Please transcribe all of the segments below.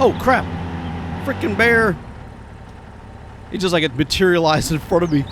Oh, crap. Freaking bear. It just like it materialized in front of me.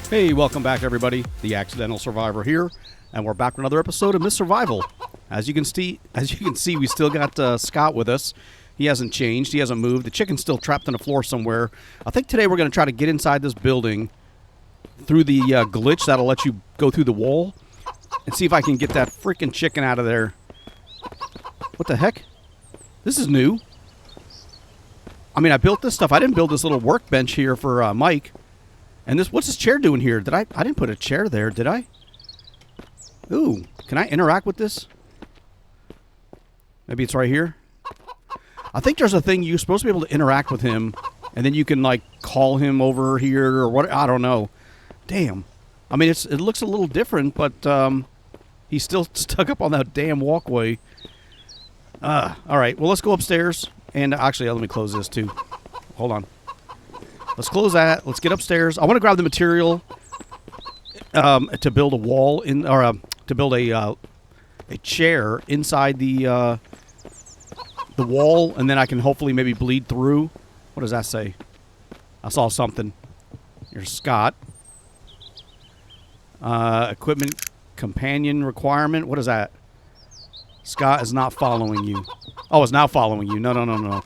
Hey, welcome back everybody. The Accidental Survivor here, and we're back with another episode of Miss Survival. As you can see, we still got Scott with us. He hasn't changed. He hasn't moved. The chicken's still trapped on the floor somewhere. I think today we're going to try to get inside this building through the glitch that'll let you go through the wall and see if I can get that freaking chicken out of there. What the heck? This is new. I mean, I built this stuff. I didn't build this little workbench here for Mike. And this, what's this chair doing here? I didn't put a chair there, did I? Ooh, can I interact with this? Maybe it's right here. I think there's a thing you're supposed to be able to interact with him, and then you can like call him over here or what? I don't know. Damn. I mean, it looks a little different, but he's still stuck up on that damn walkway. All right. Well, let's go upstairs. And actually, let me close this too. Hold on. Let's close that. Let's get upstairs. I want to grab the material to build a wall in, or to build a chair inside the wall, and then I can hopefully maybe bleed through. What does that say? I saw something. Here's Scott. Equipment companion requirement. What is that? Scott is not following you. Oh, it's now following you. No.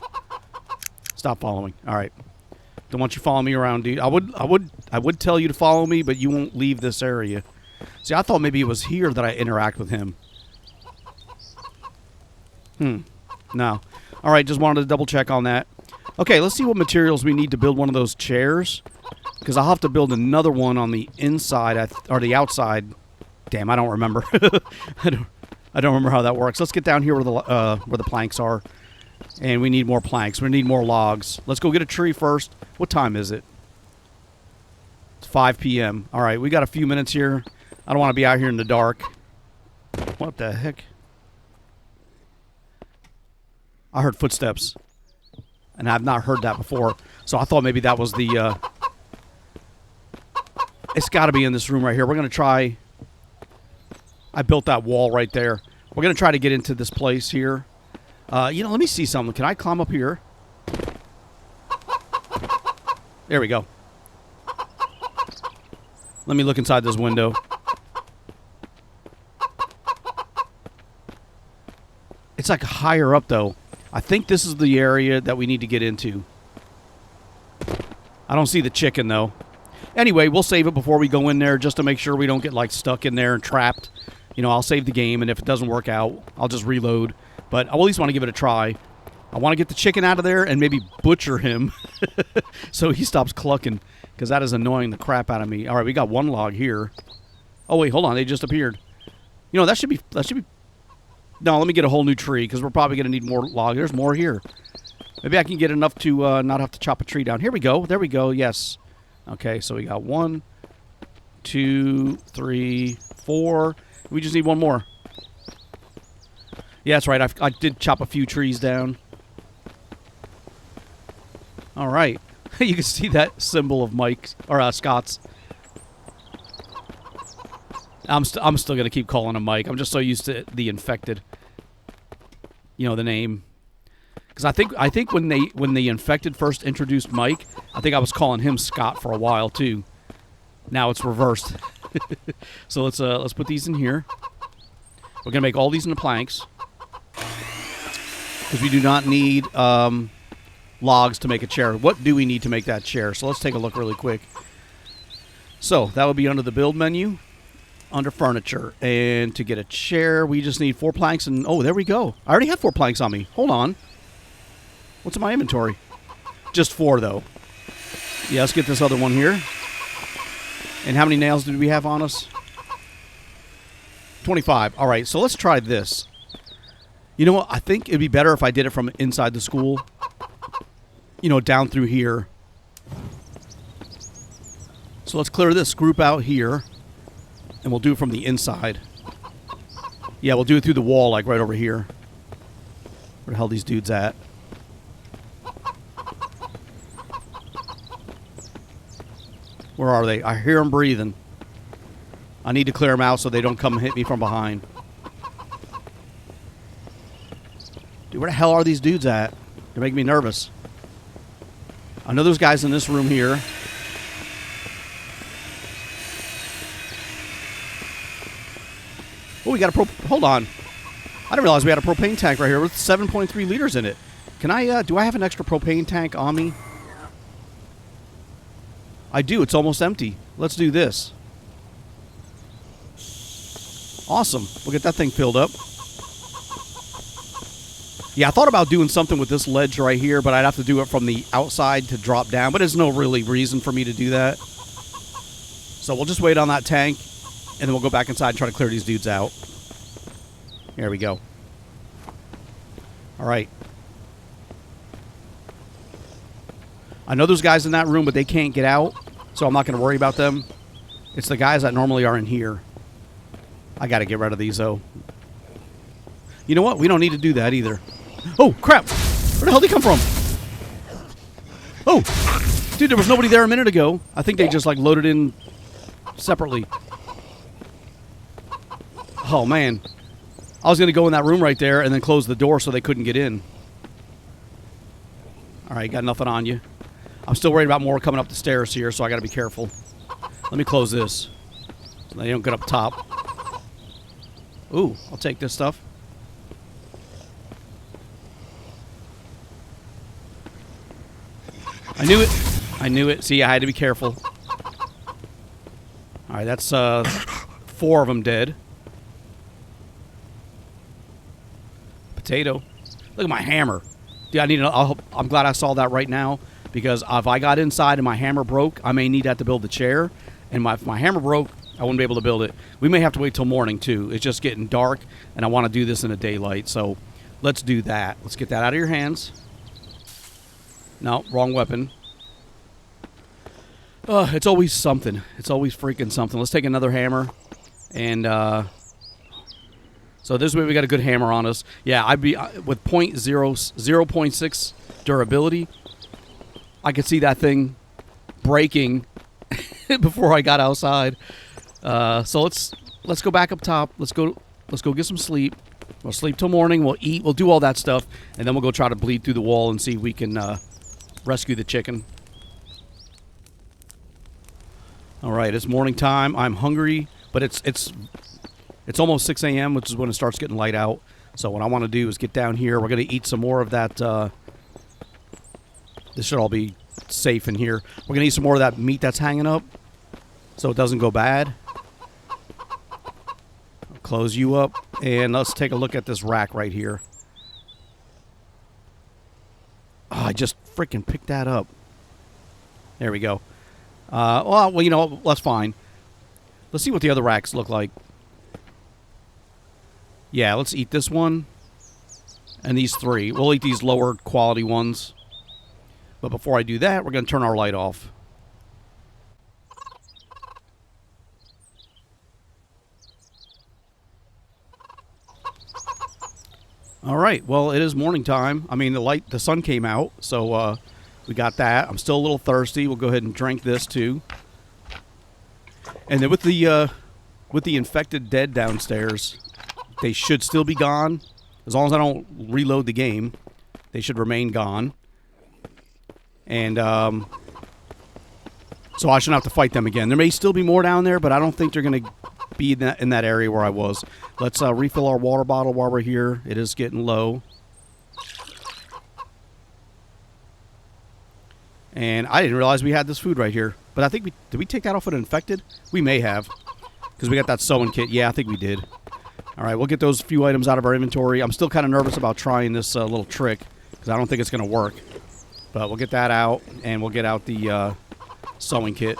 Stop following. All right. Don't want you following me around, dude. I would tell you to follow me, but you won't leave this area. See, I thought maybe it was here that I interact with him. No. All right, just wanted to double check on that. Okay, let's see what materials we need to build one of those chairs, because I'll have to build another one on the inside or the outside. Damn, I don't remember. I don't remember how that works. Let's get down here where the planks are. And we need more planks. We need more logs. Let's go get a tree first. What time is it? It's 5 p.m. All right, we got a few minutes here. I don't want to be out here in the dark. What the heck? I heard footsteps. And I've not heard that before. So I thought maybe that was the... It's got to be in this room right here. We're going to try... I built that wall right there. We're going to try to get into this place here. Let me see something. Can I climb up here? There we go. Let me look inside this window. It's like higher up, though. I think this is the area that we need to get into. I don't see the chicken, though. Anyway, we'll save it before we go in there just to make sure we don't get, like, stuck in there and trapped. You know, I'll save the game, and if it doesn't work out, I'll just reload. But I at least want to give it a try. I want to get the chicken out of there and maybe butcher him so he stops clucking, because that is annoying the crap out of me. All right, we got one log here. Oh, wait, hold on. They just appeared. You know, that should be... No, let me get a whole new tree, because we're probably going to need more log. There's more here. Maybe I can get enough to not have to chop a tree down. Here we go. There we go. Yes. Okay, so we got 1, 2, 3, 4. We just need one more. Yeah, that's right. I did chop a few trees down. All right. You can see that symbol of Mike's, or Scott's. I'm still going to keep calling him Mike. I'm just so used to the infected. You know, the name. Because I think when the infected first introduced Mike, I think I was calling him Scott for a while too. Now it's reversed. So let's put these in here. We're going to make all these into planks. Because we do not need logs to make a chair. What do we need to make that chair? So let's take a look really quick. So that would be under the build menu, under furniture. And to get a chair, we just need 4 planks. And oh, there we go. I already have 4 planks on me. Hold on. What's in my inventory? Just 4, though. Yeah, let's get this other one here. And how many nails did we have on us? 25. All right, so let's try this. You know what? I think it'd be better if I did it from inside the school. You know, down through here. So let's clear this group out here. And we'll do it from the inside. Yeah, we'll do it through the wall, like right over here. Where the hell are these dudes at? Where are they? I hear them breathing. I need to clear them out so they don't come and hit me from behind. Dude, where the hell are these dudes at? They're making me nervous. I know there's guys in this room here. Oh, we got a hold on. I didn't realize we had a propane tank right here with 7.3 liters in it. Can I, do I have an extra propane tank on me? I do. It's almost empty. Let's do this. Awesome. We'll get that thing filled up. Yeah, I thought about doing something with this ledge right here, but I'd have to do it from the outside to drop down. But there's no really reason for me to do that. So we'll just wait on that tank, and then we'll go back inside and try to clear these dudes out. There we go. All right. I know there's guys in that room, but they can't get out, so I'm not going to worry about them. It's the guys that normally are in here. I got to get rid of these, though. You know what? We don't need to do that either. Oh, crap. Where the hell did he come from? Oh, dude, there was nobody there a minute ago. I think they just, like, loaded in separately. Oh, man. I was going to go in that room right there and then close the door so they couldn't get in. All right, got nothing on you. I'm still worried about more coming up the stairs here, so I got to be careful. Let me close this so they don't get up top. Ooh, I'll take this stuff. I knew it. I knew it. See, I had to be careful. All right, that's 4 of them dead. Potato. Look at my hammer. Dude, I need. I'm glad I saw that right now, because if I got inside and my hammer broke, I may need that to build the chair. And if my hammer broke, I wouldn't be able to build it. We may have to wait till morning, too. It's just getting dark, and I want to do this in the daylight. So let's do that. Let's get that out of your hands. No, wrong weapon. It's always something. It's always freaking something. Let's take another hammer. And so this way we got a good hammer on us. Yeah, I'd be with 0.6 durability. I could see that thing breaking before I got outside. So let's go back up top. Let's go get some sleep. We'll sleep till morning. We'll eat. We'll do all that stuff, and then we'll go try to bleed through the wall and see if we can rescue the chicken. All right, it's morning time. I'm hungry, but it's almost 6 a.m., which is when it starts getting light out. So what I want to do is get down here. We're going to eat some more of that. This should all be safe in here. We're going to eat some more of that meat that's hanging up so it doesn't go bad. I'll close you up, and let's take a look at this rack right here. Oh, I just freaking picked that up. There we go. Well, you know, that's fine. Let's see what the other racks look like. Yeah, let's eat this one and these 3. We'll eat these lower quality ones. But before I do that, we're going to turn our light off. All right. Well, it is morning time. I mean, the sun came out, so we got that. I'm still a little thirsty. We'll go ahead and drink this too. And then with the infected dead downstairs, they should still be gone. As long as I don't reload the game, they should remain gone. And so I shouldn't have to fight them again. There may still be more down there, but I don't think they're going to be in that area where I was. Let's refill our water bottle while we're here. It is getting low. And I didn't realize we had this food right here. But I think did we take that off of infected? We may have. Because we got that sewing kit. Yeah, I think we did. All right, we'll get those few items out of our inventory. I'm still kind of nervous about trying this little trick, because I don't think it's going to work. But we'll get that out, and we'll get out the sewing kit.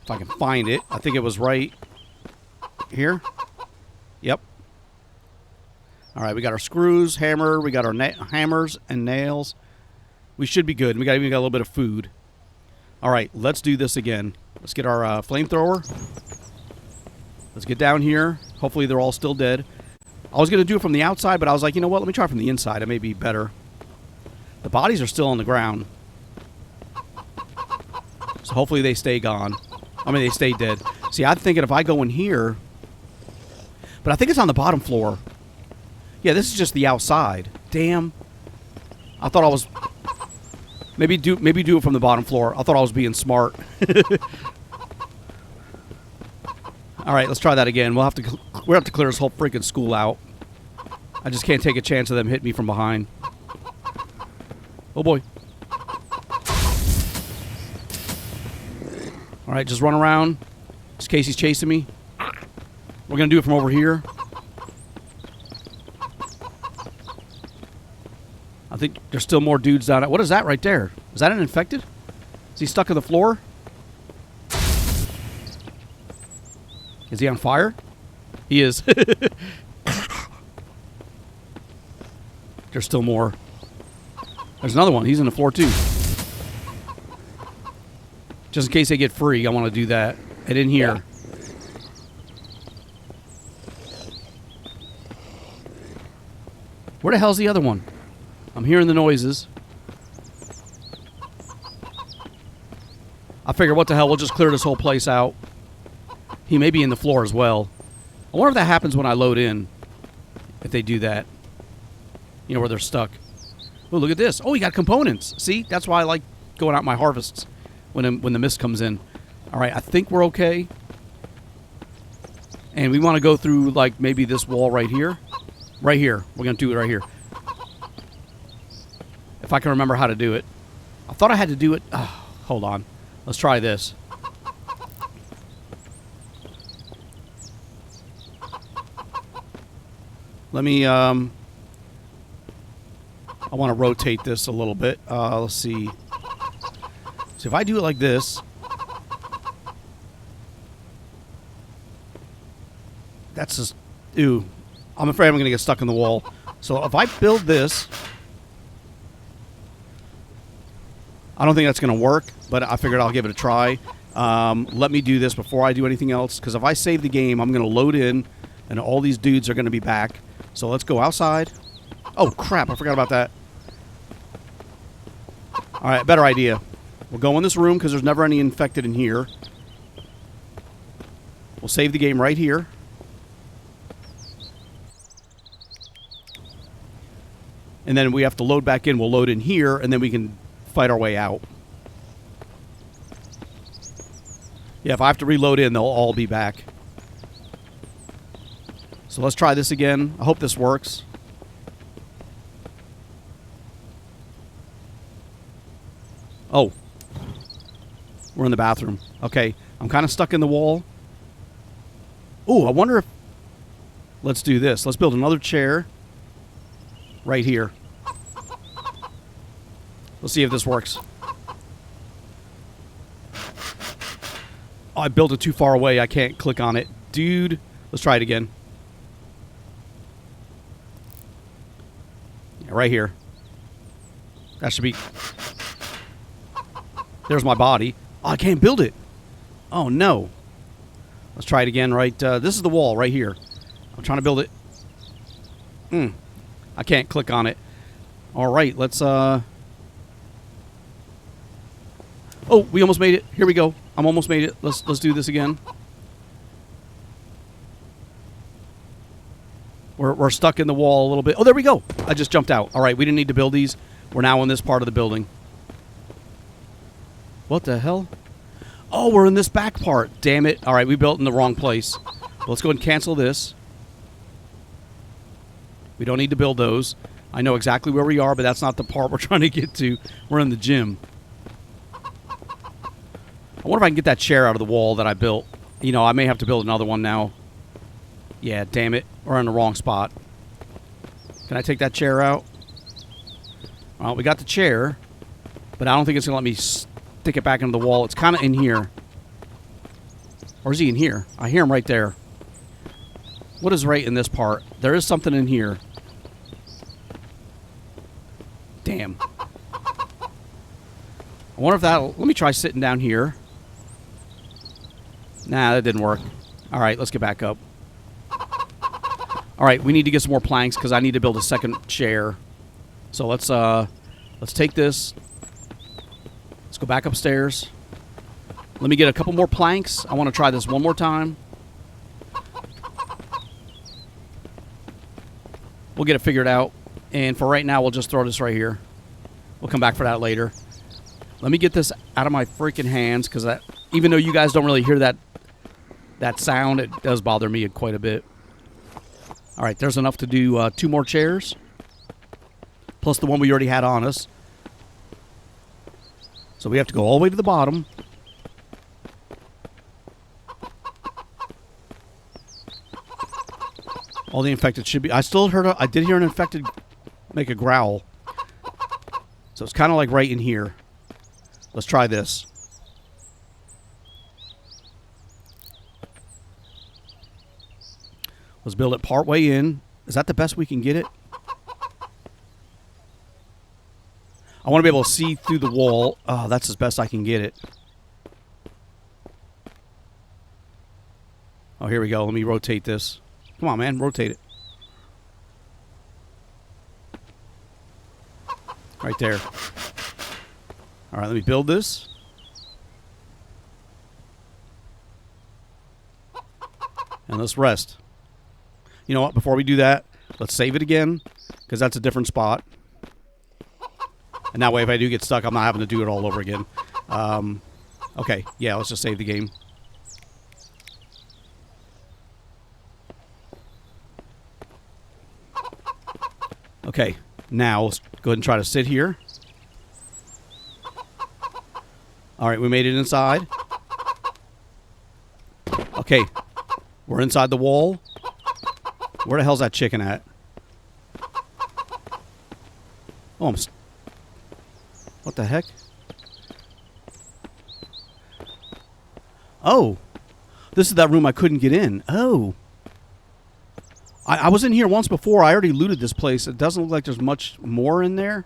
If I can find it. I think it was right here. Yep. All right, we got our screws, hammer. We got our hammers and nails. We should be good. We got a little bit of food. All right, let's do this again. Let's get our flamethrower. Let's get down here. Hopefully they're all still dead. I was going to do it from the outside, but I was like, you know what? Let me try from the inside. It may be better. The bodies are still on the ground. So hopefully they stay gone. I mean, they stay dead. See, I'm thinking if I go in here... But I think it's on the bottom floor. Yeah, this is just the outside. Damn. I thought I was... Maybe do it from the bottom floor. I thought I was being smart. All right, let's try that again. We'll have to clear this whole freaking school out. I just can't take a chance of them hitting me from behind. Oh boy. All right, just run around. Just in case he's chasing me. We're gonna do it from over here. I think there's still more dudes down there. What is that right there? Is that an infected? Is he stuck on the floor? Is he on fire? He is. There's still more. There's another one. He's on the floor too. Just in case they get free, I want to do that. And in here. Yeah. Where the hell's the other one? I'm hearing the noises. I figure, what the hell, we'll just clear this whole place out. He may be in the floor as well. I wonder if that happens when I load in. If they do that. You know, where they're stuck. Oh, look at this. Oh, he got components. See? That's why I like going out my harvests when the mist comes in. All right, I think we're okay. And we want to go through, like, maybe this wall right here. Right here. We're going to do it right here. If I can remember how to do it. I thought I had to do it. Oh, hold on. Let's try this. Let me, I want to rotate this a little bit. Let's see. So if I do it like this, that's just, ew. I'm afraid I'm going to get stuck in the wall. So if I build this, I don't think that's going to work, but I figured I'll give it a try. Let me do this before I do anything else, because if I save the game, I'm going to load in, and all these dudes are going to be back. So let's go outside. Oh, crap. I forgot about that. All right, better idea. We'll go in this room because there's never any infected in here. We'll save the game right here. And then we have to load back in. We'll load in here, and then we can fight our way out. Yeah, if I have to reload in, they'll all be back. So let's try this again. I hope this works. Oh. We're in the bathroom. Okay. I'm kind of stuck in the wall. Oh, I wonder if... Let's do this. Let's build another chair. Right here. Let's see if this works. Oh, I built it too far away. I can't click on it. Dude. Let's try it again. Yeah, right here. That should be... There's my body. Oh, I can't build it. Oh, no. Let's try it again. Right. This is the wall right here. I'm trying to build it. I can't click on it. All right. Let's... Oh, we almost made it. Here we go. I'm almost made it. Let's do this again. We're stuck in the wall a little bit. Oh, there we go. I just jumped out. All right. We didn't need to build these. We're now in this part of the building. What the hell? Oh, we're in this back part. Damn it. All right, we built in the wrong place. Let's go ahead and cancel this. We don't need to build those. I know exactly where we are, but that's not the part we're trying to get to. We're in the gym. I wonder if I can get that chair out of the wall that I built. You know, I may have to build another one now. Yeah, damn it. We're in the wrong spot. Can I take that chair out? Well, we got the chair, but I don't think it's going to let me stick it back into the wall. It's kind of in here. Or is he in here? I hear him right there. What is right in this part? There is something in here. Damn. I wonder if that'll... Let me try sitting down here. Nah, that didn't work. All right, let's get back up. All right, we need to get some more planks because I need to build a second chair. So let's take this. Let's go back upstairs. Let me get a couple more planks. I want to try this one more time. We'll get it figured out. And for right now, we'll just throw this right here. We'll come back for that later. Let me get this out of my freaking hands because even though you guys don't really hear that sound, it does bother me quite a bit. All right, there's enough to do 2 more chairs. Plus the one we already had on us. So we have to go all the way to the bottom. All the infected should be... I did hear an infected make a growl. So it's kind of like right in here. Let's try this. Let's build it part way in. Is that the best we can get it? I want to be able to see through the wall. Oh, that's as best I can get it. Oh, here we go. Let me rotate this. Come on, man. Rotate it. Right there. All right, let me build this. And let's rest. You know what? Before we do that, let's save it again, because that's a different spot. And that way, if I do get stuck, I'm not having to do it all over again. Okay, yeah, let's just save the game. Okay, now let's go ahead and try to sit here. All right, we made it inside. Okay, we're inside the wall. Where the hell's that chicken at? Oh, what the heck? Oh, this is that room I couldn't get in. Oh. I was in here once before. I already looted this place. It doesn't look like there's much more in there.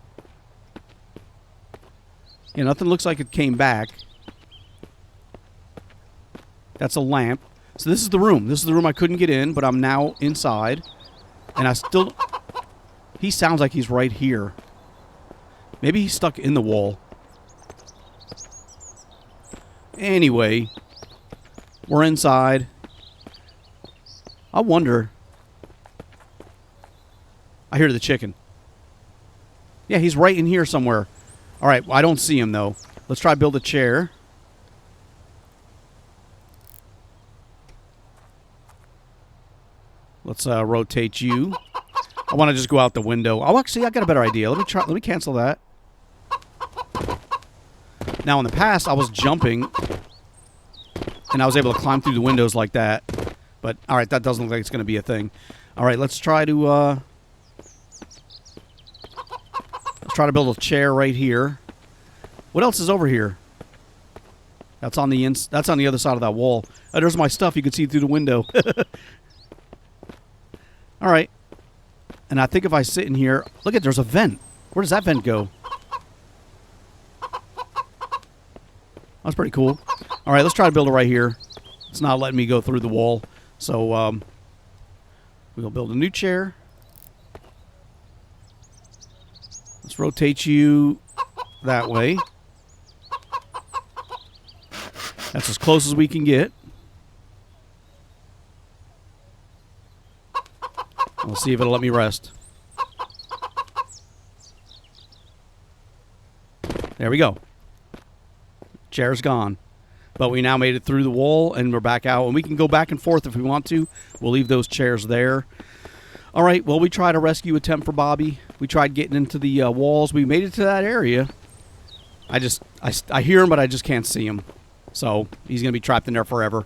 Yeah, nothing looks like it came back. That's a lamp. So this is the room. This is the room I couldn't get in, but I'm now inside. And I still... He sounds like he's right here. Maybe he's stuck in the wall. Anyway, we're inside. I wonder... I hear the chicken. Yeah, he's right in here somewhere. All right, well, I don't see him, though. Let's try to build a chair. Let's rotate you. I want to just go out the window. Oh, actually, I got a better idea. Let me cancel that. Now, in the past, I was jumping, and I was able to climb through the windows like that. But, all right, that doesn't look like it's going to be a thing. All right, let's try to... Let's try to build a chair right here. What else is over here? That's on the other side of that wall. Oh, there's my stuff. You can see through the window. All right. And I think if I sit in here, look there's a vent. Where does that vent go? That's pretty cool. All right, let's try to build it right here. It's not letting me go through the wall. So we'll build a new chair. Let's rotate you that way. That's as close as we can get. We'll see if it'll let me rest. There we go. Chair's gone. But we now made it through the wall, and we're back out. And we can go back and forth if we want to. We'll leave those chairs there. All right, well, we tried a rescue attempt for Bobby. We tried getting into the walls. We made it to that area. I hear him, but I just can't see him. So he's going to be trapped in there forever.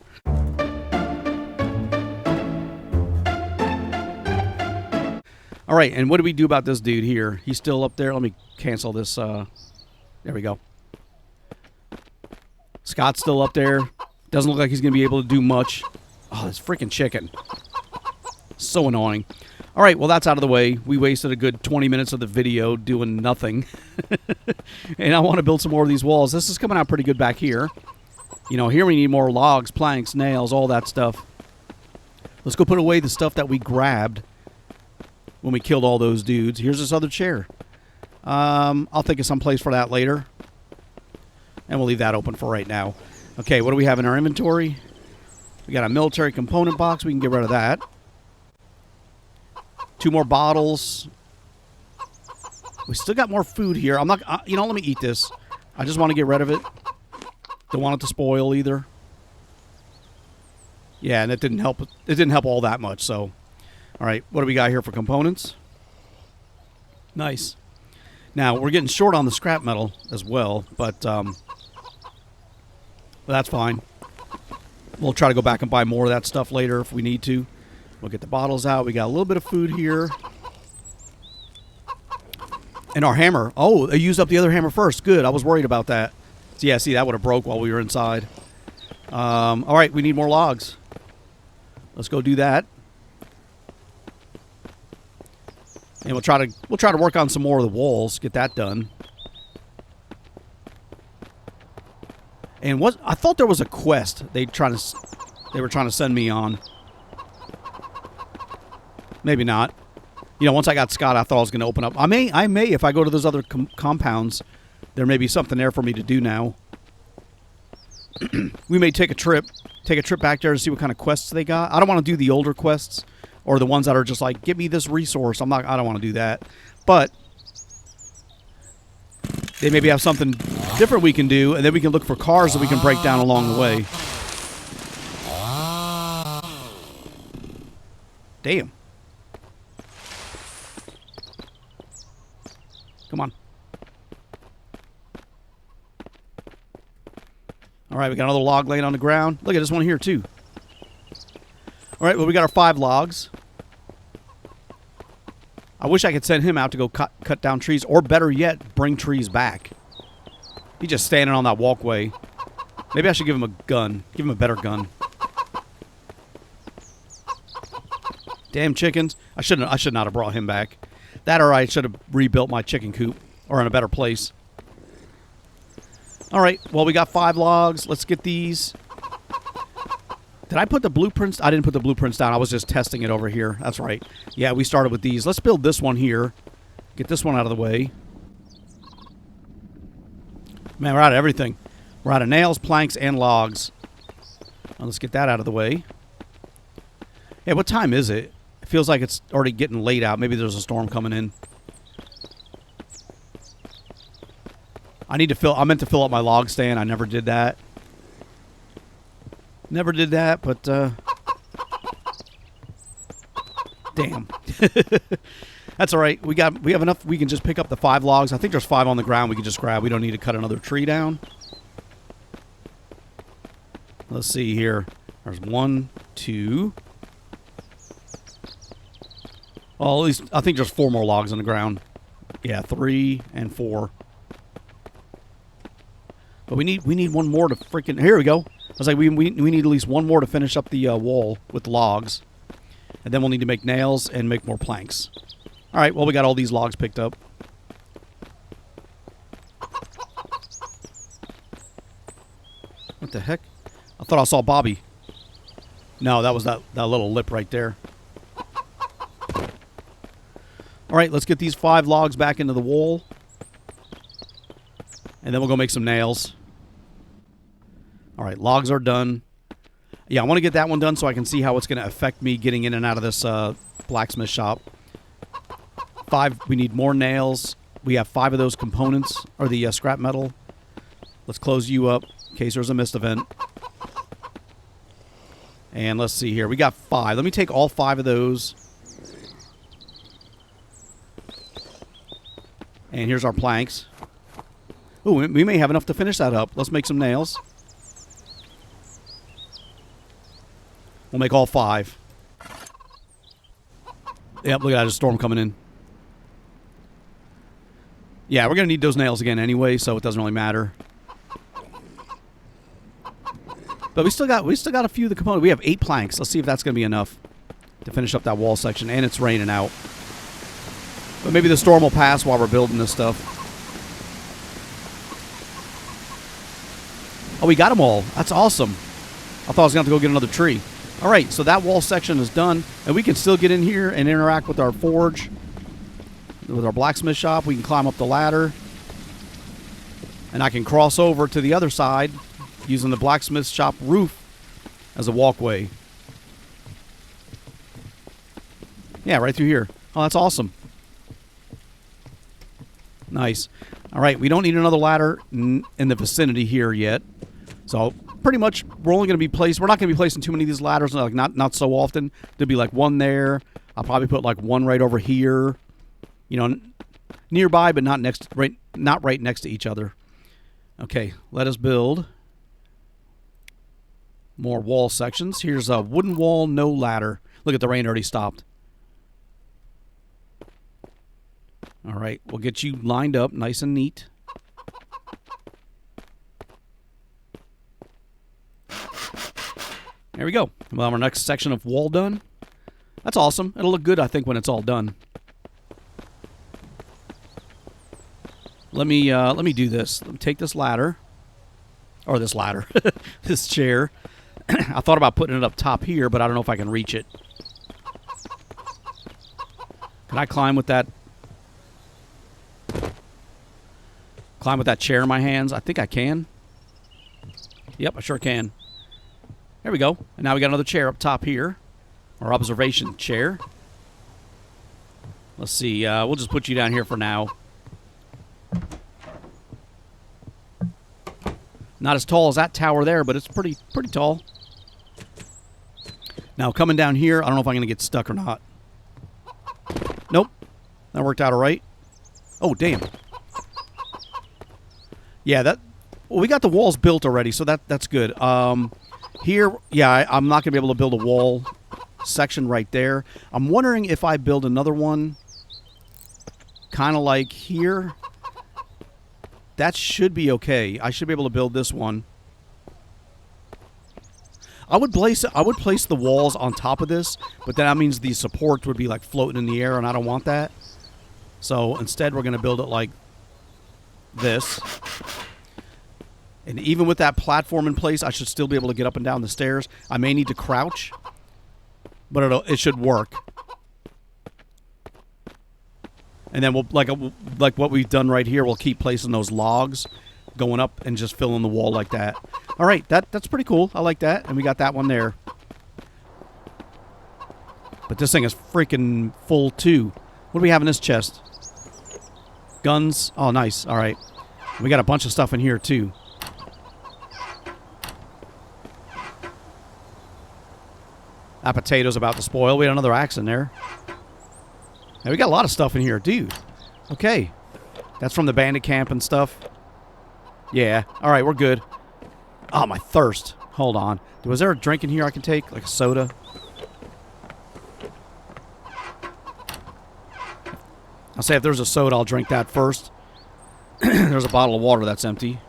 All right, and what do we do about this dude here? He's still up there. Let me cancel this. There we go. Scott's still up there. Doesn't look like he's going to be able to do much. Oh, this freaking chicken. So annoying. All right, well, that's out of the way. We wasted a good 20 minutes of the video doing nothing. And I want to build some more of these walls. This is coming out pretty good back here. You know, here we need more logs, planks, nails, all that stuff. Let's go put away the stuff that we grabbed when we killed all those dudes. Here's this other chair. I'll think of some place for that later. And we'll leave that open for right now. Okay, what do we have in our inventory? We got a military component box. We can get rid of that. 2 more bottles. We still got more food here. I'm not... you know, let me eat this. I just want to get rid of it. Don't want it to spoil either. Yeah, and it didn't help. It didn't help all that much, so... All right, what do we got here for components? Nice. Now, we're getting short on the scrap metal as well, but that's fine. We'll try to go back and buy more of that stuff later if we need to. We'll get the bottles out. We got a little bit of food here. And our hammer. Oh, they used up the other hammer first. Good. I was worried about that. So, yeah, see, that would have broke while we were inside. All right, we need more logs. Let's go do that. And we'll try to work on some more of the walls, get that done. And I thought there was a quest they were trying to send me on. Maybe not. You know, once I got Scott, I thought I was going to open up. I may, if I go to those other compounds, there may be something there for me to do now. We may take a trip back there to see what kind of quests they got. I don't want to do the older quests or the ones that are just like, give me this resource. I don't want to do that. But they maybe have something different we can do, and then we can look for cars that we can break down along the way. Damn. Come on. All right, we got another log laying on the ground. Look at this one here, too. All right, well, we got our 5 logs. I wish I could send him out to go cut down trees, or better yet, bring trees back. He's just standing on that walkway. Maybe I should give him a gun. Give him a better gun. Damn chickens. I should not have brought him back. That or I should have rebuilt my chicken coop, or in a better place. All right, well, we got 5 logs. Let's get these. Did I put the blueprints? I didn't put the blueprints down. I was just testing it over here. That's right. Yeah, we started with these. Let's build this one here. Get this one out of the way. Man, we're out of everything. We're out of nails, planks, and logs. Now, let's get that out of the way. Hey, what time is it? It feels like it's already getting late out. Maybe there's a storm coming in. I meant to fill up my log stand. I never did that. Never did that, but damn. That's all right. We have enough. We can just pick up the 5 logs. I think there's 5 on the ground we can just grab. We don't need to cut another tree down. Let's see here. There's 1, 2. Oh, at least I think there's 4 more logs on the ground. Yeah, 3 and 4. But we need one more to freaking... Here we go. I was like, we need at least 1 more to finish up the wall with logs. And then we'll need to make nails and make more planks. All right, well, we got all these logs picked up. What the heck? I thought I saw Bobby. No, that was that little lip right there. All right, let's get these 5 logs back into the wall. And then we'll go make some nails. All right, logs are done. Yeah, I want to get that one done so I can see how it's going to affect me getting in and out of this blacksmith shop. 5, we need more nails. We have 5 of those components, or the scrap metal. Let's close you up in case there's a mist event. And let's see here. We got 5. Let me take all 5 of those. And here's our planks. Ooh, we may have enough to finish that up. Let's make some nails. We'll make all 5. Yep, look at that. There's a storm coming in. Yeah, we're going to need those nails again anyway, so it doesn't really matter. But we still got a few of the components. We have 8 planks. Let's see if that's going to be enough to finish up that wall section, and it's raining out. But maybe the storm will pass while we're building this stuff. Oh, we got them all. That's awesome. I thought I was going to have to go get another tree. All right, so that wall section is done, and we can still get in here and interact with our forge, with our blacksmith shop. We can climb up the ladder, and I can cross over to the other side using the blacksmith shop roof as a walkway. Yeah, right through here. Oh, that's awesome. Nice. All right, we don't need another ladder in the vicinity here yet. So pretty much we're only going to be we're not going to be placing too many of these ladders, like not so often. There'll be like one there. I'll probably put like one right over here. You know, nearby, but not right next to each other. Okay, let us build more wall sections. Here's a wooden wall, no ladder. Look at the rain already stopped. All right, we'll get you lined up nice and neat. There we go. Well, our next section of wall done. That's awesome. It'll look good, I think, when it's all done. Let me do this. Let me take this ladder, or this ladder, this chair. I thought about putting it up top here, but I don't know if I can reach it. Can I climb with that? Climb with that chair in my hands? I think I can. Yep, I sure can. There we go. And now we got another chair up top here. Our observation chair. Let's see. We'll just put you down here for now. Not as tall as that tower there, but it's pretty tall. Now, coming down here, I don't know if I'm going to get stuck or not. Nope. That worked out all right. Oh, damn. Yeah, well, we got the walls built already, so that's good. Here, yeah, I'm not going to be able to build a wall section right there. I'm wondering if I build another one kind of like here. That should be okay. I should be able to build this one. I would place the walls on top of this, but then that means the supports would be like floating in the air, and I don't want that. So instead, we're going to build it like this. And even with that platform in place, I should still be able to get up and down the stairs. I may need to crouch, but it should work. And then we'll like what we've done right here. We'll keep placing those logs going up and just filling the wall like that. All right, that's pretty cool. I like that. And we got that one there. But this thing is freaking full too. What do we have in this chest? Guns. Oh, nice. All right. We got a bunch of stuff in here too. That potato's about to spoil. We had another axe in there. Now, we got a lot of stuff in here, dude. Okay. That's from the bandit camp and stuff. Yeah. All right, we're good. Oh, my thirst. Hold on. Was there a drink in here I can take? Like a soda? I'll say if there's a soda, I'll drink that first. There's a bottle of water that's empty.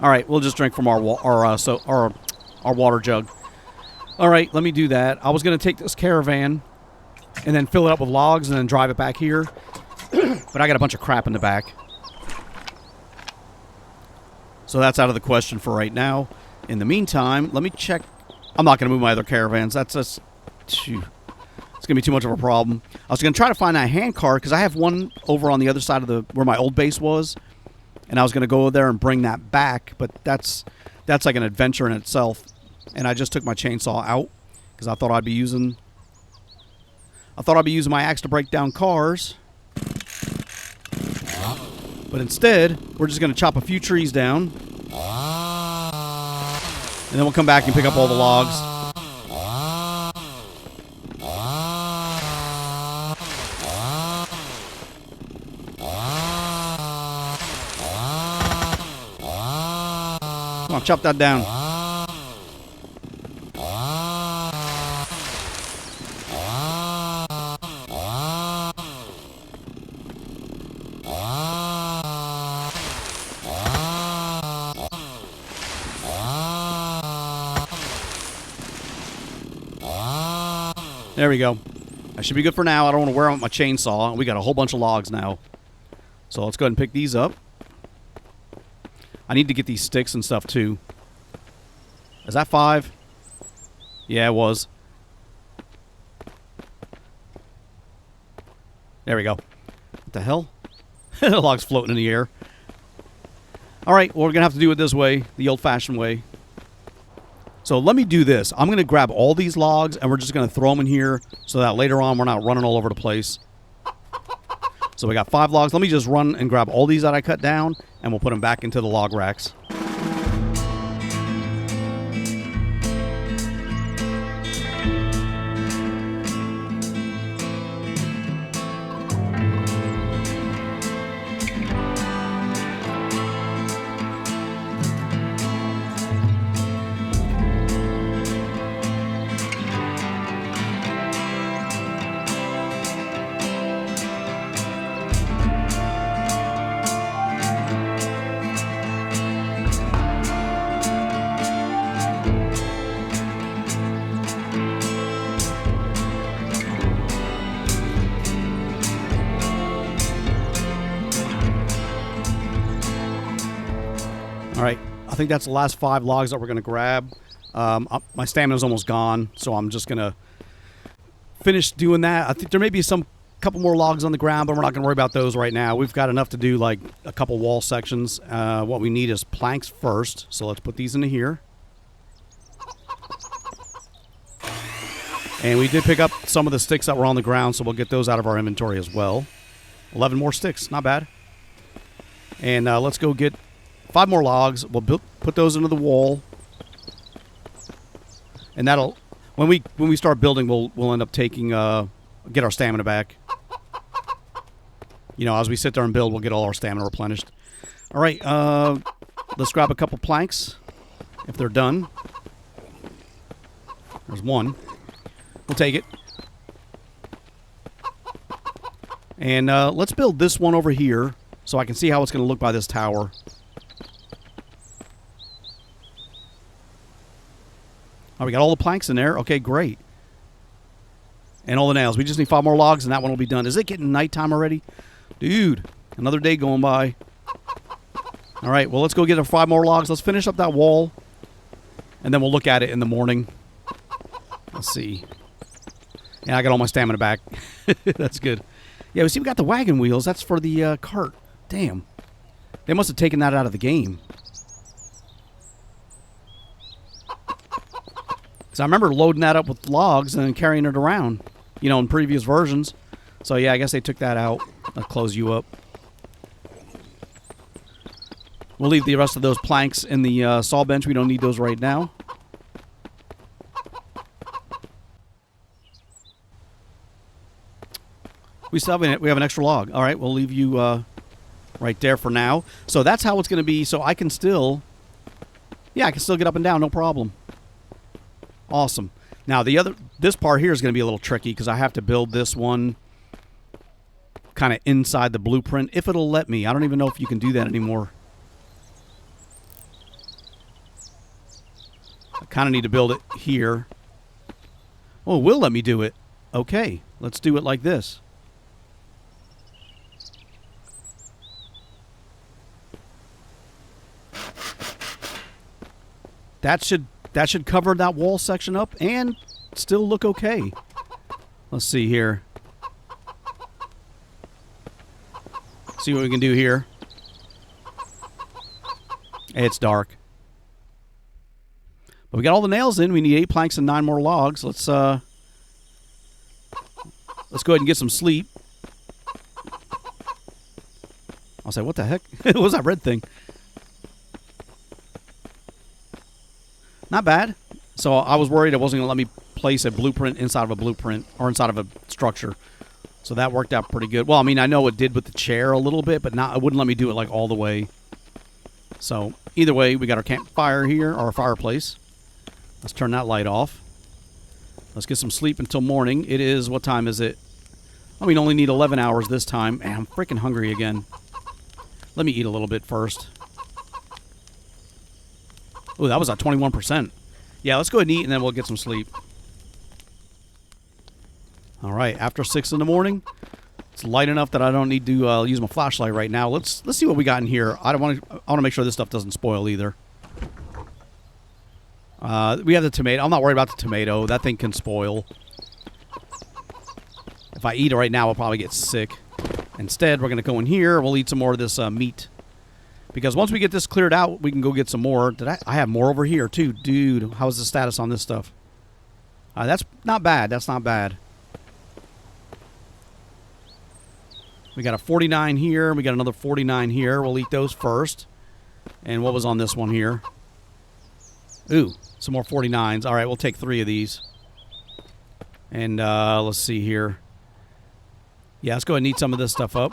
All right, we'll just drink from our water jug. All right, let me do that. I was going to take this caravan and then fill it up with logs and then drive it back here. But I got a bunch of crap in the back. So that's out of the question for right now. In the meantime, let me check. I'm not going to move my other caravans. That's just... It's going to be too much of a problem. I was going to try to find that hand cart because I have one over on the other side of where my old base was. And I was going to go there and bring that back, but that's like an adventure in itself. And I just took my chainsaw out because I thought I'd be using my axe to break down cars. But instead, we're just going to chop a few trees down. And then we'll come back and pick up all the logs. Come on, chop that down. There we go. That should be good for now. I don't want to wear out my chainsaw. We got a whole bunch of logs now. So let's go ahead and pick these up. I need to get these sticks and stuff too. Is that 5? Yeah, it was. There we go. What the hell? The log's floating in the air. All right, well, we're going to have to do it this way, the old-fashioned way. So let me do this. I'm going to grab all these logs, and we're just going to throw them in here so that later on we're not running all over the place. So we got 5 logs. Let me just run and grab all these that I cut down, and we'll put them back into the log racks. All right, I think that's the last 5 logs that we're going to grab. My stamina's almost gone, so I'm just going to finish doing that. I think there may be some couple more logs on the ground, but we're not going to worry about those right now. We've got enough to do like a couple wall sections. What we need is planks first, so let's put these into here. And we did pick up some of the sticks that were on the ground, so we'll get those out of our inventory as well. 11 more sticks, not bad. And let's go get 5 more logs. We'll put those into the wall, and that'll when we start building, we'll end up taking get our stamina back. You know, as we sit there and build, we'll get all our stamina replenished. All right, let's grab a couple planks if they're done. There's one. We'll take it, and let's build this one over here so I can see how it's going to look by this tower. Oh, we got all the planks in there. Okay, great. And all the nails. We just need 5 more logs, and that one will be done. Is it getting nighttime already? Dude, another day going by. All right, well, let's go get our 5 more logs. Let's finish up that wall, and then we'll look at it in the morning. Let's see. Yeah, I got all my stamina back. That's good. Yeah, we see we got the wagon wheels. That's for the cart. Damn. They must have taken that out of the game. I remember loading that up with logs and then carrying it around, you know, in previous versions. So, yeah, I guess they took that out. I'll close you up. We'll leave the rest of those planks in the saw bench. We don't need those right now. We still have we have an extra log. All right, we'll leave you right there for now. So that's how it's going to be. So I can still, yeah, I can still get up and down, no problem. Awesome. Now this part here is going to be a little tricky because I have to build this one kind of inside the blueprint if it'll let me. I don't even know if you can do that anymore. I kind of need to build it here. Oh, it will let me do it. Okay, let's do it like this. That should cover that wall section up and still look okay. Let's see here. See what we can do here. It's dark. But we got all the nails in. We need 8 planks and 9 more logs. Let's go ahead and get some sleep. I'll say, what the heck? What was that red thing? Not bad. So I was worried it wasn't going to let me place a blueprint inside of a blueprint or inside of a structure. So that worked out pretty good. Well, I mean, I know it did with the chair a little bit, but it wouldn't let me do it like all the way. So either way, we got our campfire here, or our fireplace. Let's turn that light off. Let's get some sleep until morning. It is, what time is it? I mean, only need 11 hours this time. And I'm freaking hungry again. Let me eat a little bit first. Oh, that was at 21%. Yeah, let's go ahead and eat, and then we'll get some sleep. All right, after 6 in the morning, it's light enough that I don't need to use my flashlight right now. Let's see what we got in here. I want to make sure this stuff doesn't spoil either. We have the tomato. I'm not worried about the tomato. That thing can spoil. If I eat it right now, I'll probably get sick. Instead, we're going to go in here. We'll eat some more of this meat. Because once we get this cleared out, we can go get some more. I have more over here, too. Dude, how's the status on this stuff? That's not bad. That's not bad. We got a 49 here. We got another 49 here. We'll eat those first. And what was on this one here? Ooh, some more 49s. All right, we'll take 3 of these. And let's see here. Yeah, let's go ahead and eat some of this stuff up.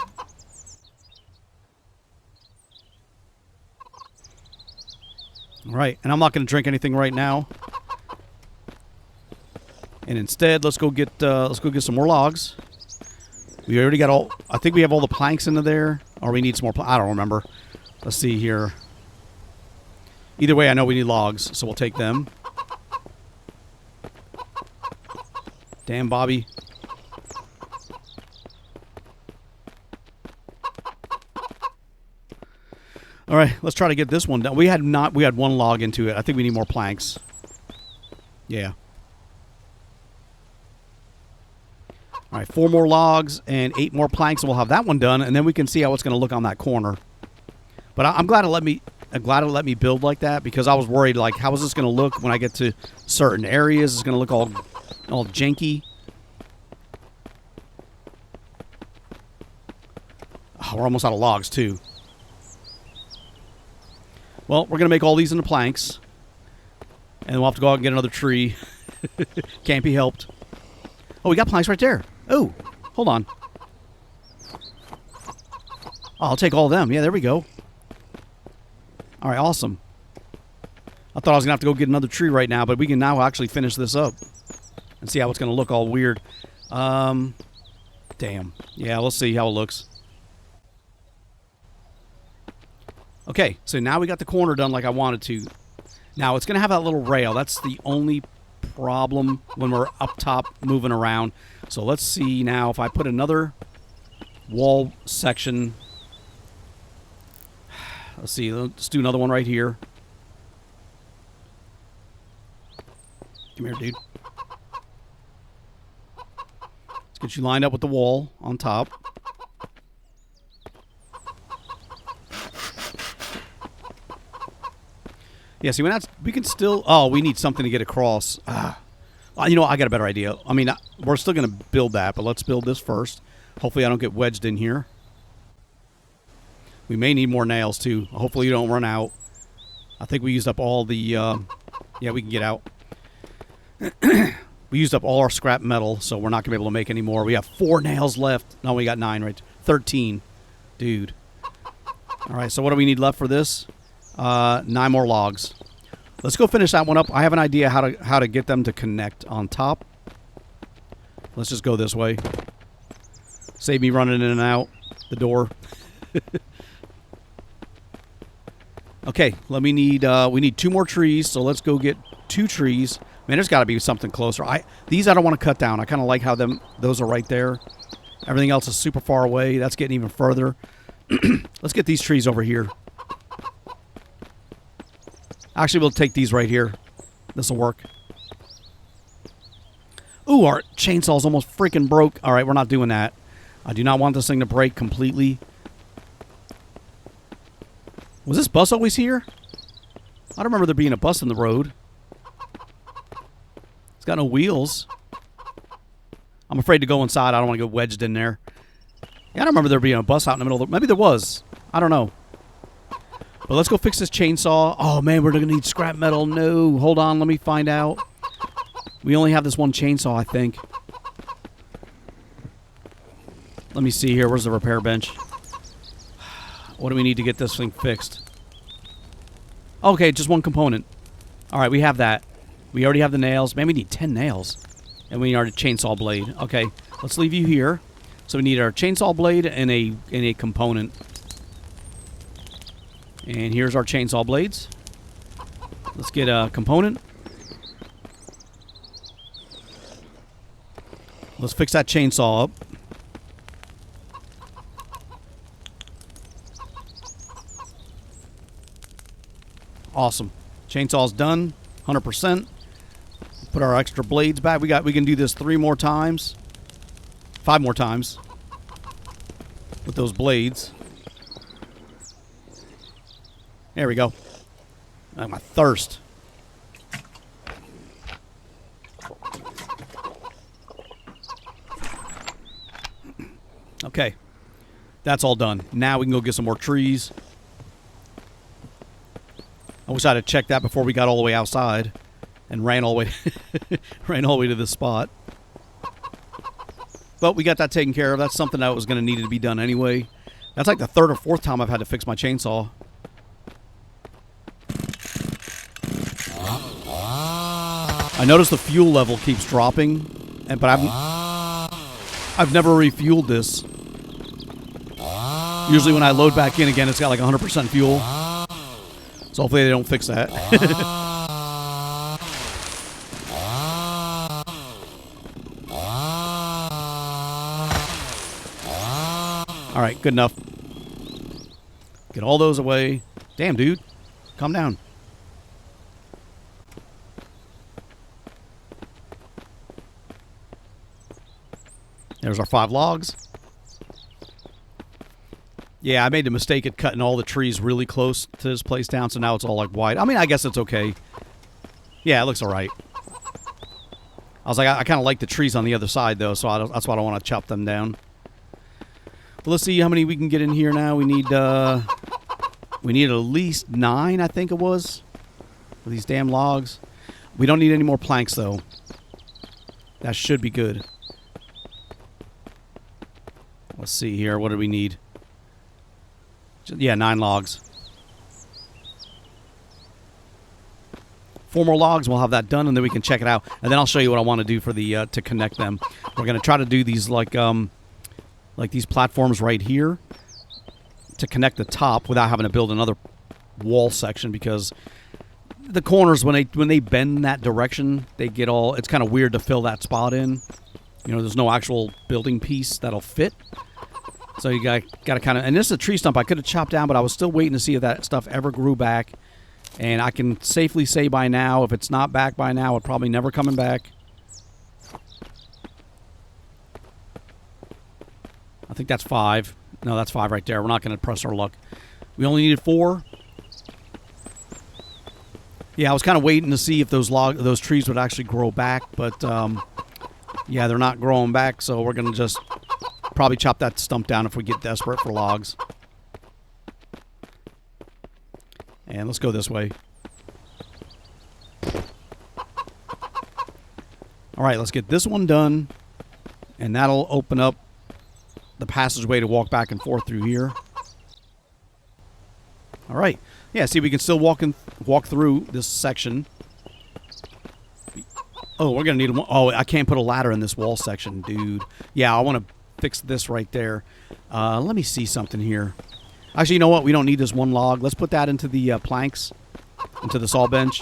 All right, and I'm not going to drink anything right now. And instead, let's go get some more logs. We already got all. I think we have all the planks into there, or we need some more. I don't remember. Let's see here. Either way, I know we need logs, so we'll take them. Damn, Bobby. All right, let's try to get this one done. We had 1 log into it. I think we need more planks. Yeah. All right, 4 more logs and 8 more planks, and we'll have that one done, and then we can see how it's going to look on that corner. But I'm glad it let me build like that, because I was worried, like, how is this going to look when I get to certain areas? It's going to look all janky. Oh, we're almost out of logs too. Well, we're going to make all these into planks. And we'll have to go out and get another tree. Can't be helped. Oh, we got planks right there. Oh, hold on. Oh, I'll take all of them. Yeah, there we go. All right, awesome. I thought I was going to have to go get another tree right now, but we can now actually finish this up. And see how it's going to look all weird. Damn. Yeah, let's see how it looks. Okay, so now we got the corner done like I wanted to. Now, it's going to have that little rail. That's the only problem when we're up top moving around. So let's see now if I put another wall section. Let's see. Let's do another one right here. Come here, dude. Let's get you lined up with the wall on top. Yeah, see, we can still... Oh, we need something to get across. You know what? I got a better idea. I mean, we're still going to build that, but let's build this first. Hopefully I don't get wedged in here. We may need more nails, too. Hopefully you don't run out. I think we used up all the... yeah, we can get out. We used up all our scrap metal, so we're not going to be able to make any more. We have 4 nails left. No, we got 9, right? 13. Dude. All right, so what do we need left for this? 9 more logs. Let's go finish that one up. I have an idea how to get them to connect on top. Let's just go this way. Save me running in and out the door. Okay, we need 2 more trees, so let's go get 2 trees. Man, there's got to be something closer. These I don't want to cut down. I kind of like how those are right there. Everything else is super far away. That's getting even further. Let's get these trees over here. Actually, we'll take these right here. This will work. Ooh, our chainsaw's almost freaking broke. All right, we're not doing that. I do not want this thing to break completely. Was this bus always here? I don't remember there being a bus in the road. It's got no wheels. I'm afraid to go inside. I don't want to get wedged in there. Yeah, I don't remember there being a bus out in the middle of the... Maybe there was. I don't know. But let's go fix this chainsaw. Oh, man, we're going to need scrap metal. No. Hold on. Let me find out. We only have this one chainsaw, I think. Let me see here. Where's the repair bench? What do we need to get this thing fixed? Okay, just 1 component. All right, we have that. We already have the nails. Man, we need 10 nails. And we need our chainsaw blade. Okay, let's leave you here. So we need our chainsaw blade and a component. And here's our chainsaw blades. Let's get a component. Let's fix that chainsaw up. Awesome. Chainsaw's done. 100%. Put our extra blades back. We can do this 3 more times. 5 more times. With those blades. There we go. My thirst. Okay. That's all done. Now we can go get some more trees. I wish I'd have checked that before we got all the way outside and ran all the way to this spot. But we got that taken care of. That's something that was going to need to be done anyway. That's like the 3rd or 4th time I've had to fix my chainsaw. I noticed the fuel level keeps dropping, but I've never refueled this. Usually when I load back in again, it's got like 100% fuel. So hopefully they don't fix that. All right, good enough. Get all those away. Damn, dude. Calm down. There's our 5 logs. Yeah, I made the mistake at cutting all the trees really close to this place down, so now it's all like white. I mean, I guess it's okay. Yeah, it looks all right. I was like, I kind of like the trees on the other side, though, so that's why I don't want to chop them down. But let's see how many we can get in here now. We need at least 9, I think it was, for these damn logs. We don't need any more planks, though. That should be good. Let's see here. What do we need? Yeah, 9 logs. 4 more logs, we'll have that done, and then we can check it out. And then I'll show you what I want to do for the to connect them. We're going to try to do these like these platforms right here to connect the top without having to build another wall section, because the corners, when they bend in that direction, they get all, it's kind of weird to fill that spot in. You know, there's no actual building piece that'll fit. So you got to kind of, and this is a tree stump I could have chopped down, but I was still waiting to see if that stuff ever grew back. And I can safely say by now, if it's not back by now, it's probably never coming back. I think that's 5. No, that's 5 right there. We're not going to press our luck. We only needed 4. Yeah, I was kind of waiting to see if those trees would actually grow back, but yeah, they're not growing back, so we're going to just probably chop that stump down if we get desperate for logs. And let's go this way. All right, let's get this one done, and that'll open up the passageway to walk back and forth through here. All right. Yeah, see, we can still walk through this section. Oh, we're going to need oh, I can't put a ladder in this wall section, dude. Yeah, I want to fix this right there. Let me see something here. Actually, you know what? We don't need this 1 log. Let's put that into the planks, into the saw bench.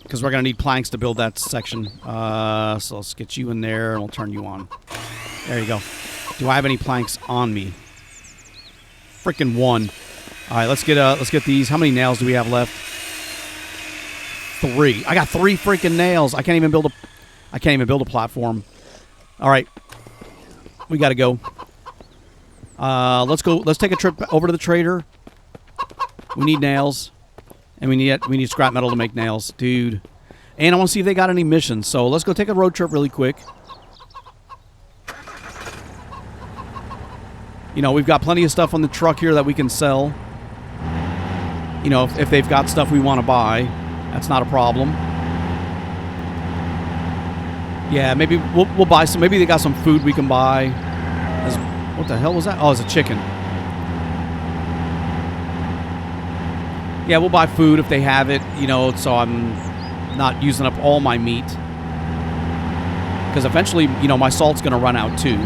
Because we're going to need planks to build that section. So let's get you in there, and we'll turn you on. There you go. Do I have any planks on me? Freaking 1. All right, let's get these. How many nails do we have left? 3. I got 3 freaking nails. I can't even build a platform. All right, we got to go. Let's go. Let's take a trip over to the trader. We need nails, and we need scrap metal to make nails, dude. And I want to see if they got any missions. So let's go take a road trip really quick. You know, we've got plenty of stuff on the truck here that we can sell. You know, if they've got stuff we want to buy, that's not a problem. Yeah, maybe we'll buy some. Maybe they got some food we can buy. What the hell was that? Oh, it's a chicken. Yeah, we'll buy food if they have it, you know, so I'm not using up all my meat. Because eventually, you know, my salt's going to run out too.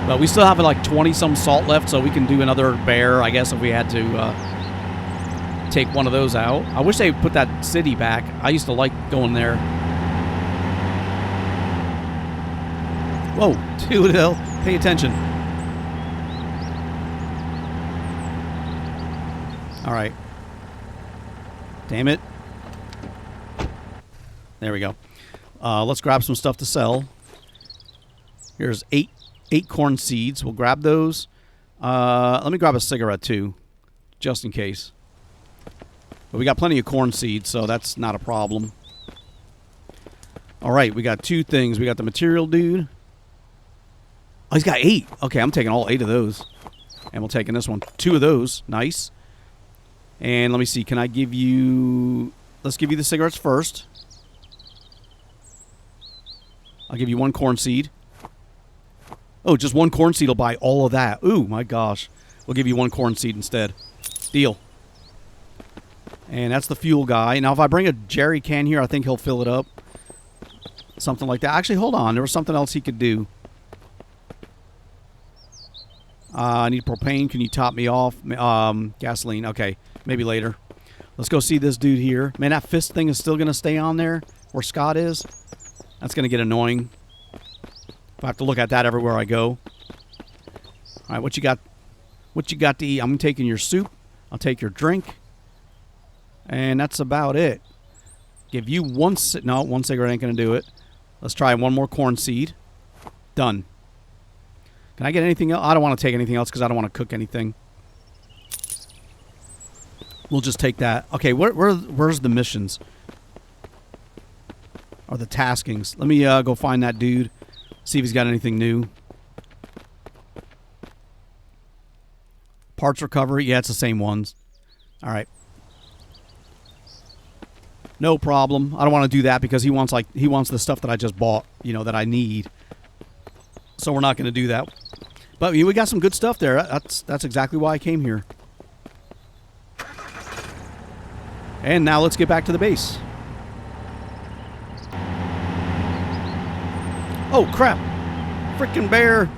But we still have like 20-some salt left, so we can do another bear, I guess, if we had to take one of those out. I wish they put that city back. I used to like going there. Whoa, dude, hell, pay attention. All right. Damn it. There we go. Let's grab some stuff to sell. Here's eight corn seeds. We'll grab those. Let me grab a cigarette too, just in case. But we got plenty of corn seeds, so that's not a problem. All right, we got 2 things. We got the material dude. Oh, he's got 8. Okay, I'm taking all 8 of those. And we're taking this one. 2 of those. Nice. And let me see. Can I give you... Let's give you the cigarettes first. I'll give you 1 corn seed. Oh, just 1 corn seed will buy all of that. Ooh, my gosh. We'll give you 1 corn seed instead. Deal. And that's the fuel guy. Now, if I bring a jerry can here, I think he'll fill it up. Something like that. Actually, hold on. There was something else he could do. I need propane. Can you top me off? Gasoline. Okay. Maybe later. Let's go see this dude here. Man, that fist thing is still going to stay on there where Scott is. That's going to get annoying. If I have to look at that everywhere I go. All right, what you got? What you got to eat? I'm taking your soup. I'll take your drink. And that's about it. Give you 1 no, 1 cigarette ain't going to do it. Let's try 1 more corn seed. Done. Can I get anything else? I don't want to take anything else because I don't want to cook anything. We'll just take that. Okay, where's the missions? Or the taskings? Let me go find that dude. See if he's got anything new. Parts recovery. Yeah, it's the same ones. All right. No problem. I don't want to do that because he wants the stuff that I just bought, you know, that I need. So we're not going to do that. But we got some good stuff there. That's exactly why I came here. And now let's get back to the base. Oh, crap. Freaking bear.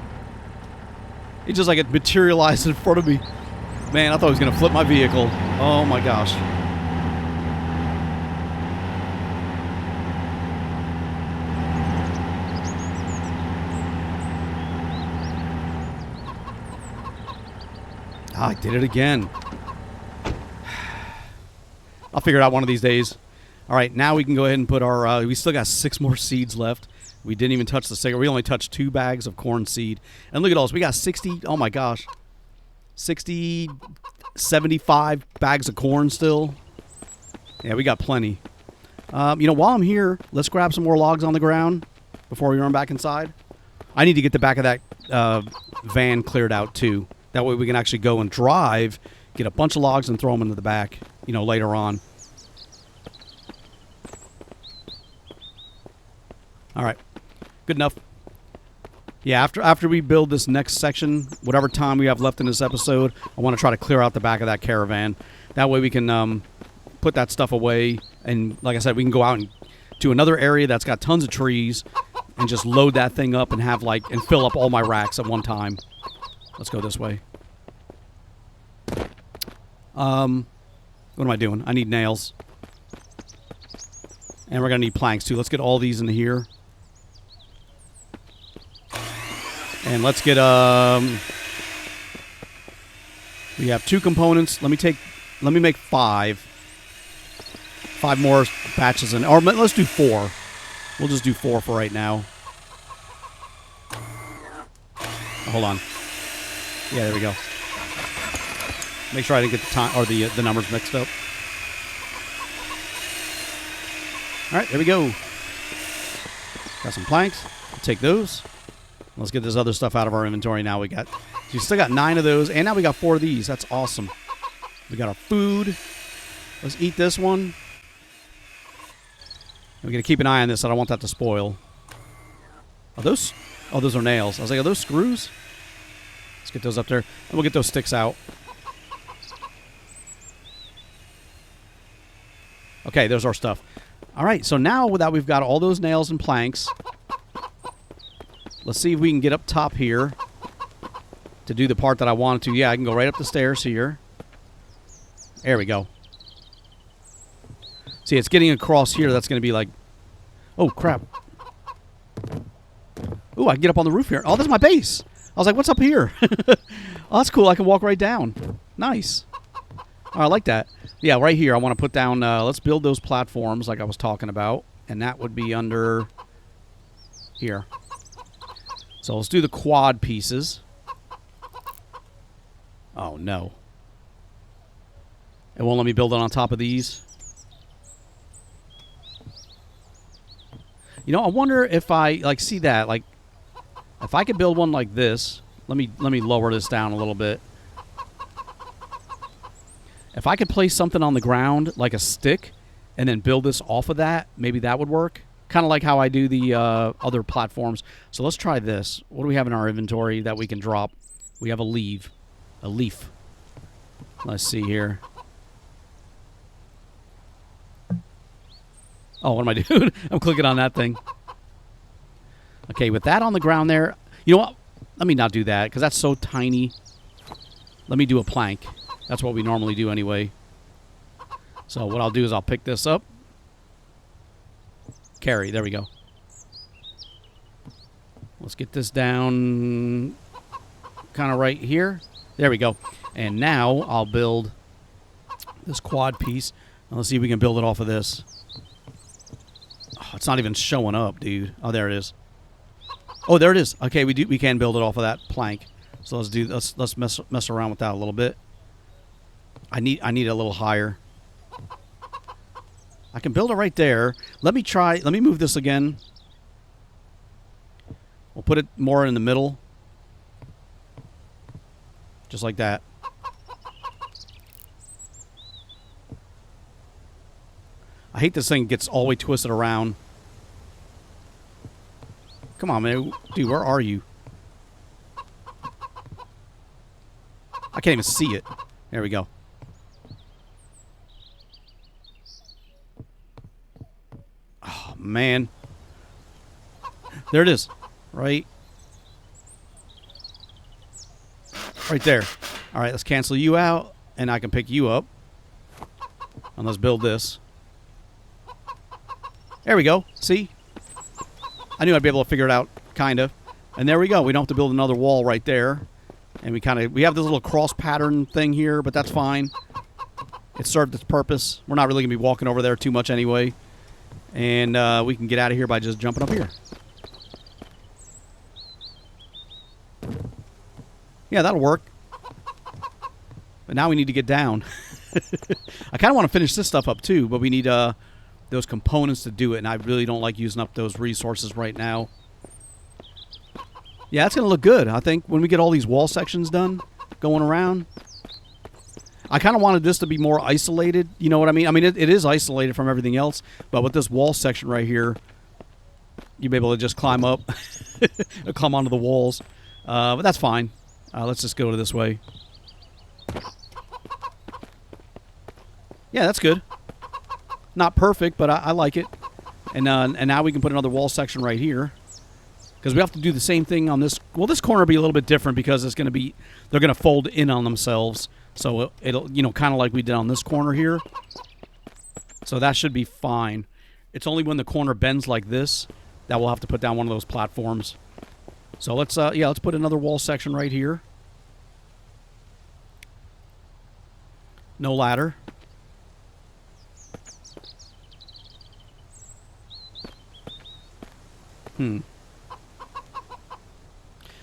He just like it materialized in front of me. Man, I thought he was going to flip my vehicle. Oh, my gosh. I did it again. I'll figure it out one of these days. All right, now we can go ahead and put our... we still got 6 more seeds left. We didn't even touch the cigarette. We only touched 2 bags of corn seed. And look at all this. We got 60... Oh, my gosh. 60... 75 bags of corn still. Yeah, we got plenty. You know, while I'm here, let's grab some more logs on the ground before we run back inside. I need to get the back of that van cleared out, too. That way we can actually go and drive, get a bunch of logs, and throw them into the back, you know, later on. All right. Good enough. Yeah, after we build this next section, whatever time we have left in this episode, I want to try to clear out the back of that caravan. That way we can put that stuff away. And like I said, we can go out to another area that's got tons of trees and just load that thing up and have and fill up all my racks at one time. Let's go this way. What am I doing? I need nails. And we're going to need planks, too. Let's get all these in here. And let's get, we have 2 components. Let me make 5. 5 more batches in, or let's do 4. We'll just do 4 for right now. Oh, hold on. Yeah, there we go. Make sure I didn't get the time or the numbers mixed up. All right, there we go. Got some planks. We'll take those. Let's get this other stuff out of our inventory now. We still got 9 of those, and now we got 4 of these. That's awesome. We got our food. Let's eat this one. We're gonna keep an eye on this. I don't want that to spoil. Are those? Oh, those are nails. I was like, are those screws? Let's get those up there, and we'll get those sticks out. Okay, there's our stuff. All right, so now that we've got all those nails and planks, let's see if we can get up top here to do the part that I wanted to. Yeah, I can go right up the stairs here. There we go. See, it's getting across here. That's going to be like... Oh, crap. Ooh, I can get up on the roof here. Oh, this is my base. I was like, what's up here? Oh, that's cool. I can walk right down. Nice. Oh, I like that. Yeah, right here, I want to put down, let's build those platforms like I was talking about. And that would be under here. So let's do the quad pieces. Oh, no. It won't let me build it on top of these. You know, I wonder if I, like, see that, like, if I could build one like this. Let me lower this down a little bit. If I could place something on the ground, like a stick, and then build this off of that, maybe that would work. Kind of like how I do the other platforms. So let's try this. What do we have in our inventory that we can drop? We have a leaf. Let's see here. Oh, what am I doing? I'm clicking on that thing. Okay, with that on the ground there, you know what? Let me not do that, because that's so tiny. Let me do a plank. That's what we normally do anyway. So what I'll do is I'll pick this up. Carry. There we go. Let's get this down kind of right here. There we go. And now I'll build this quad piece. Now let's see if we can build it off of this. Oh, it's not even showing up, dude. Oh, there it is. Oh, there it is. Okay, we can build it off of that plank. So let's mess around with that a little bit. I need it a little higher. I can build it right there. Let me move this again. We'll put it more in the middle. Just like that. I hate this thing gets all the way twisted around. Come on, man. Dude, where are you? I can't even see it. There we go. Oh, man. There it is. Right there. All right, let's cancel you out, and I can pick you up. And let's build this. There we go. See? I knew I'd be able to figure it out, kind of. And there we go. We don't have to build another wall right there. And we have this little cross pattern thing here, but that's fine. It served its purpose. We're not really going to be walking over there too much anyway. And we can get out of here by just jumping up here. Yeah, that'll work. But now we need to get down. I kind of want to finish this stuff up too, but we need those components to do it, and I really don't like using up those resources right now. Yeah, that's going to look good. I think when we get all these wall sections done, going around. I kind of wanted this to be more isolated. You know what I mean? I mean, it is isolated from everything else, but with this wall section right here, you'll be able to just climb up, climb onto the walls. But that's fine. Let's just go to this way. Yeah, that's good. Not perfect, but I like it. And now we can put another wall section right here. Because we have to do the same thing on this. Well, this corner will be a little bit different because it's going to be, they're going to fold in on themselves. So it'll, you know, kind of like we did on this corner here. So that should be fine. It's only when the corner bends like this that we'll have to put down one of those platforms. So let's put another wall section right here. No ladder.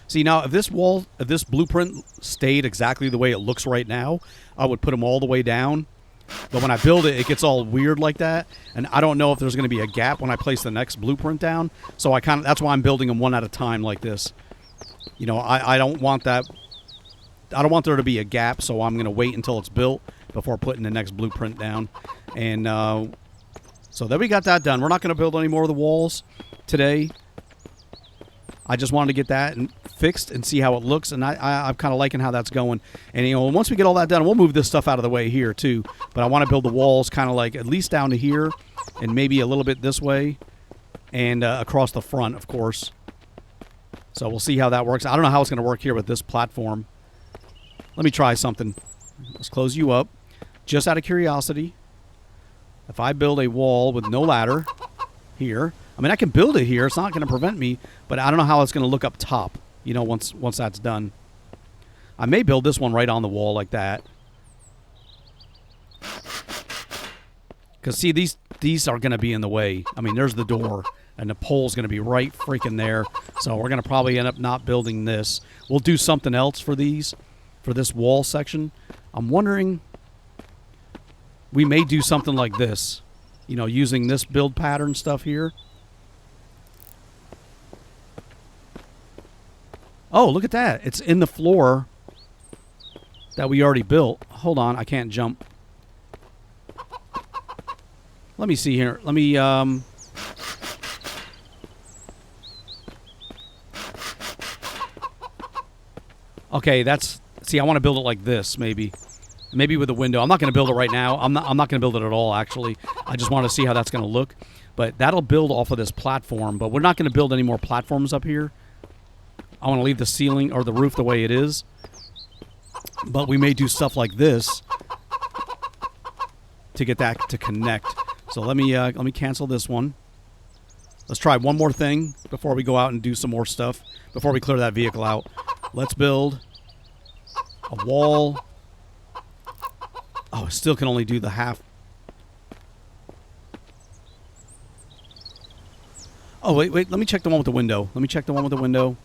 See, now, if this blueprint stayed exactly the way it looks right now, I would put them all the way down. But when I build it, it gets all weird like that. And I don't know if there's going to be a gap when I place the next blueprint down. So that's why I'm building them one at a time like this. You know, I don't want that. I don't want there to be a gap, so I'm going to wait until it's built before putting the next blueprint down. And so then we got that done. We're not going to build any more of the walls today. I just wanted to get that fixed and see how it looks, and I'm kind of liking how that's going. And, you know, once we get all that done, we'll move this stuff out of the way here, too. But I want to build the walls kind of like at least down to here and maybe a little bit this way and across the front, of course. So we'll see how that works. I don't know how it's going to work here with this platform. Let me try something. Let's close you up. Just out of curiosity, if I build a wall with no ladder, here. I mean, I can build it here. It's not going to prevent me, but I don't know how it's going to look up top, you know, once that's done. I may build this one right on the wall like that. Because, see, these are going to be in the way. I mean, there's the door, and the pole's going to be right freaking there. So we're going to probably end up not building this. We'll do something else for these, for this wall section. I'm wondering, we may do something like this, you know, using this build pattern stuff here. Oh, look at that. It's in the floor that we already built. Hold on, I can't jump. Let me see here. Let me, okay, that's... See, I want to build it like this, maybe. Maybe with a window. I'm not going to build it right now. I'm not going to build it at all, actually. I just want to see how that's going to look. But that'll build off of this platform. But we're not going to build any more platforms up here. I want to leave the ceiling or the roof the way it is. But we may do stuff like this to get that to connect. So let me cancel this one. Let's try one more thing before we go out and do some more stuff. Before we clear that vehicle out. Let's build a wall. Oh, I still can only do the half. Oh, wait. Let me check the one with the window. Let me check the one with the window.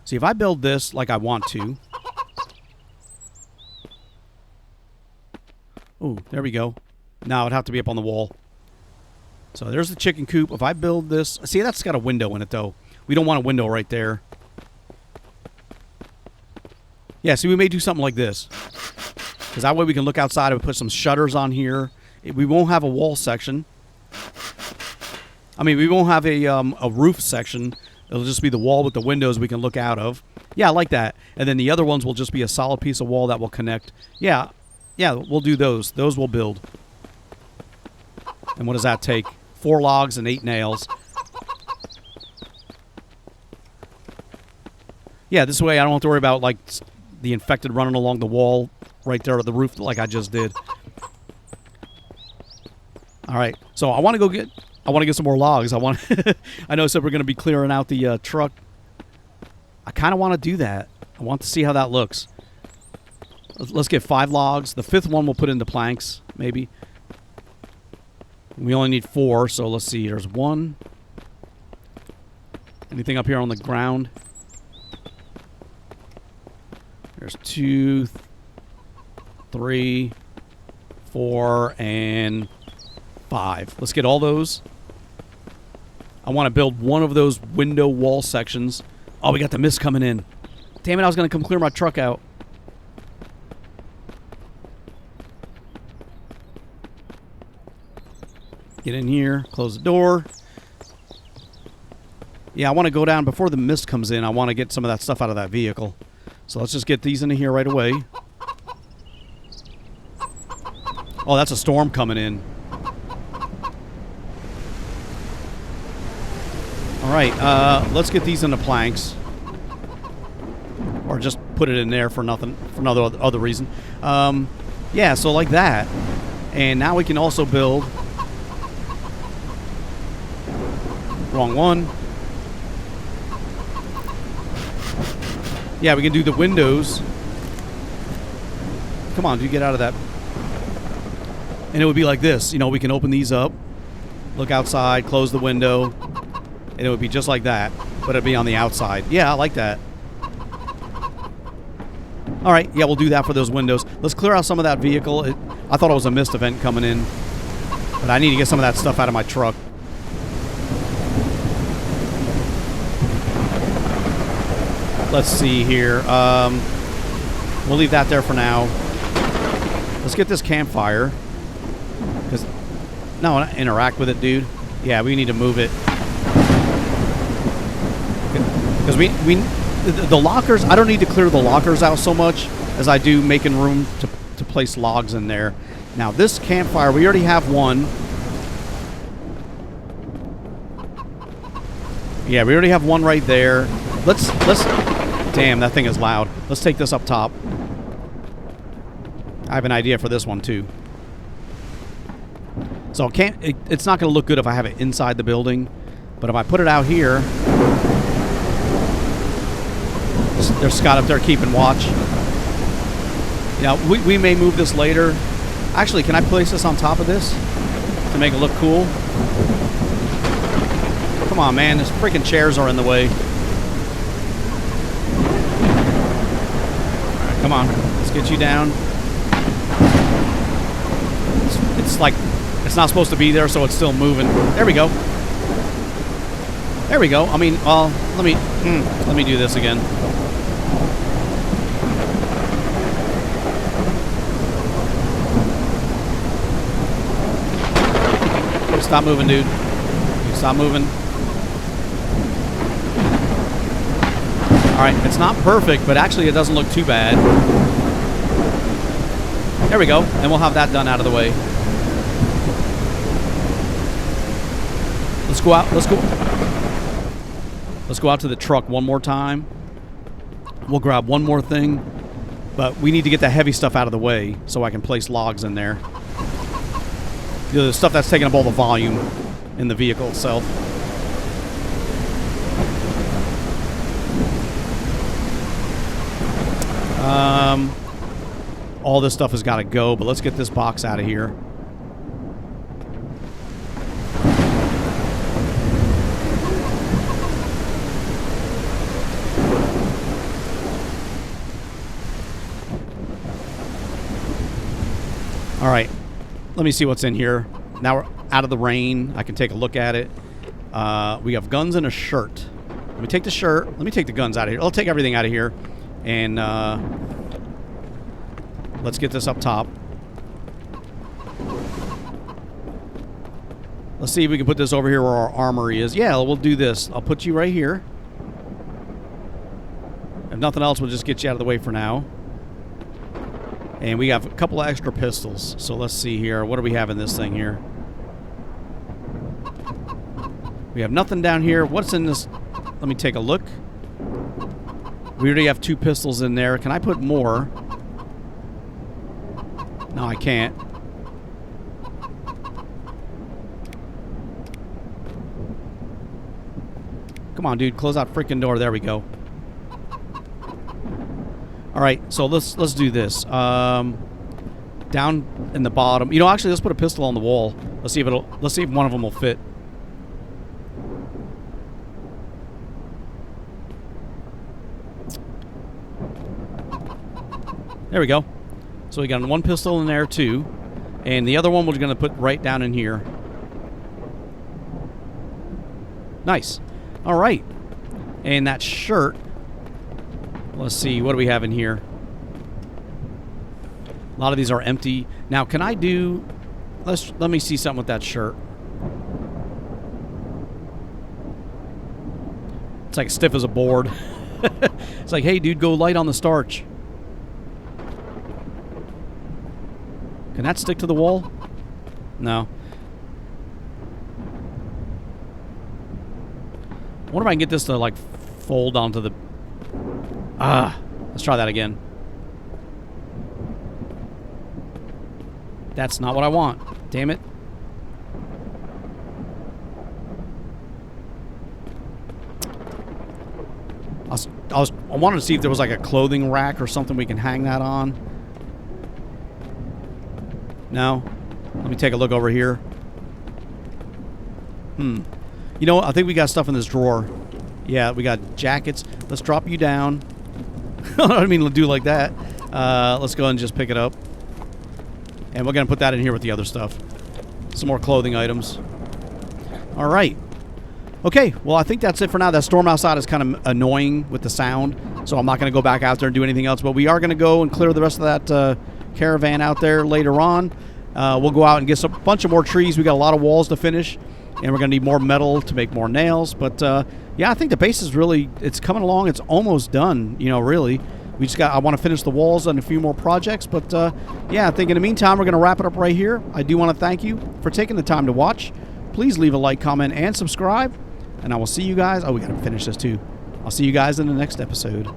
See, if I build this like I want to. Oh, there we go. Now it'd have to be up on the wall. So there's the chicken coop. If I build this... See, that's got a window in it, though. We don't want a window right there. Yeah, see, we may do something like this. Because that way we can look outside and put some shutters on here. We won't have a wall section. I mean, we won't have a roof section. It'll just be the wall with the windows we can look out of. Yeah, I like that. And then the other ones will just be a solid piece of wall that will connect. Yeah, we'll do those. Those we'll build. And what does that take? 4 logs and 8 nails. Yeah, this way I don't have to worry about, like, the infected running along the wall right there at the roof like I just did. All right, so I want to get some more logs. I know I said we're going to be clearing out the truck. I kind of want to do that. I want to see how that looks. Let's get 5 logs. The 5th one we'll put into planks, maybe. We only need 4, so let's see. There's 1. Anything up here on the ground? There's 2, 3, 4, and 5. Let's get all those. I want to build one of those window wall sections. Oh, we got the mist coming in. Damn it, I was going to come clear my truck out. Get in here, close the door. Yeah, I want to go down before the mist comes in. I want to get some of that stuff out of that vehicle. So let's just get these into here right away. Oh, that's a storm coming in. All right, let's get these into planks. Or just put it in there for nothing, for another other reason. Yeah, so like that. And now we can also build... Wrong one. Yeah, we can do the windows. Come on, dude, get out of that. And it would be like this. You know, we can open these up, look outside, close the window, and it would be just like that, but it'd be on the outside. Yeah, I like that. All right, yeah, we'll do that for those windows. Let's clear out some of that vehicle. I thought it was a mist event coming in, but I need to get some of that stuff out of my truck. Let's see here. We'll leave that there for now. Let's get this campfire. No, interact with it, dude. Yeah, we need to move it. Because the lockers, I don't need to clear the lockers out so much as I do making room to place logs in there. Now, this campfire, we already have one. Yeah, we already have one right there. Let's damn, that thing is loud. Let's take this up top. I have an idea for this one, too. So it's not going to look good if I have it inside the building. But if I put it out here, there's Scott up there keeping watch. Yeah, we may move this later. Actually, can I place this on top of this to make it look cool? Come on, man. These freaking chairs are in the way. All right, come on. Let's get you down. It's like it's not supposed to be there, so it's still moving. There we go. There we go. I mean, well, let me do this again. Stop moving, dude. Stop moving. All right, it's not perfect, but actually it doesn't look too bad. There we go, and we'll have that done out of the way. Let's go out. Let's go out to the truck one more time. We'll grab one more thing, but we need to get the heavy stuff out of the way so I can place logs in there. The stuff that's taking up all the volume in the vehicle itself. All this stuff has got to go, but let's get this box out of here. All right. Let me see what's in here. Now we're out of the rain. I can take a look at it. We have guns and a shirt. Let me take the shirt. Let me take the guns out of here. I'll take everything out of here. And let's get this up top. Let's see if we can put this over here where our armory is. Yeah, we'll do this. I'll put you right here. If nothing else, we'll just get you out of the way for now. And we have a couple of extra pistols. So let's see here. What do we have in this thing here? We have nothing down here. What's in this? Let me take a look. We already have 2 pistols in there. Can I put more? No, I can't. Come on, dude. Close that freaking door. There we go. All right, so let's do this. Down in the bottom. You know, actually, let's put a pistol on the wall. Let's see if one of them will fit. There we go. So we got one pistol in there too, and the other one we're going to put right down in here. Nice. All right, and that shirt. Let's see, what do we have in here? A lot of these are empty. Now, can I do... Let me see something with that shirt. It's like stiff as a board. It's like, hey, dude, go light on the starch. Can that stick to the wall? No. I wonder if I can get this to, like, fold onto the... let's try that again. That's not what I want. Damn it. I wanted to see if there was like a clothing rack or something we can hang that on. No? Let me take a look over here. You know what? I think we got stuff in this drawer. Yeah, we got jackets. Let's drop you down. I don't mean to do like that. Let's go ahead and just pick it up. And we're going to put that in here with the other stuff. Some more clothing items. All right. Okay, well, I think that's it for now. That storm outside is kind of annoying with the sound, so I'm not going to go back out there and do anything else. But we are going to go and clear the rest of that caravan out there later on. We'll go out and get a bunch of more trees. We got a lot of walls to finish, and we're going to need more metal to make more nails. But, yeah, I think the base is really, it's coming along. It's almost done, you know, really. We just got, I want to finish the walls and a few more projects. But, yeah, I think in the meantime, we're going to wrap it up right here. I do want to thank you for taking the time to watch. Please leave a like, comment, and subscribe. And I will see you guys. Oh, we got to finish this too. I'll see you guys in the next episode.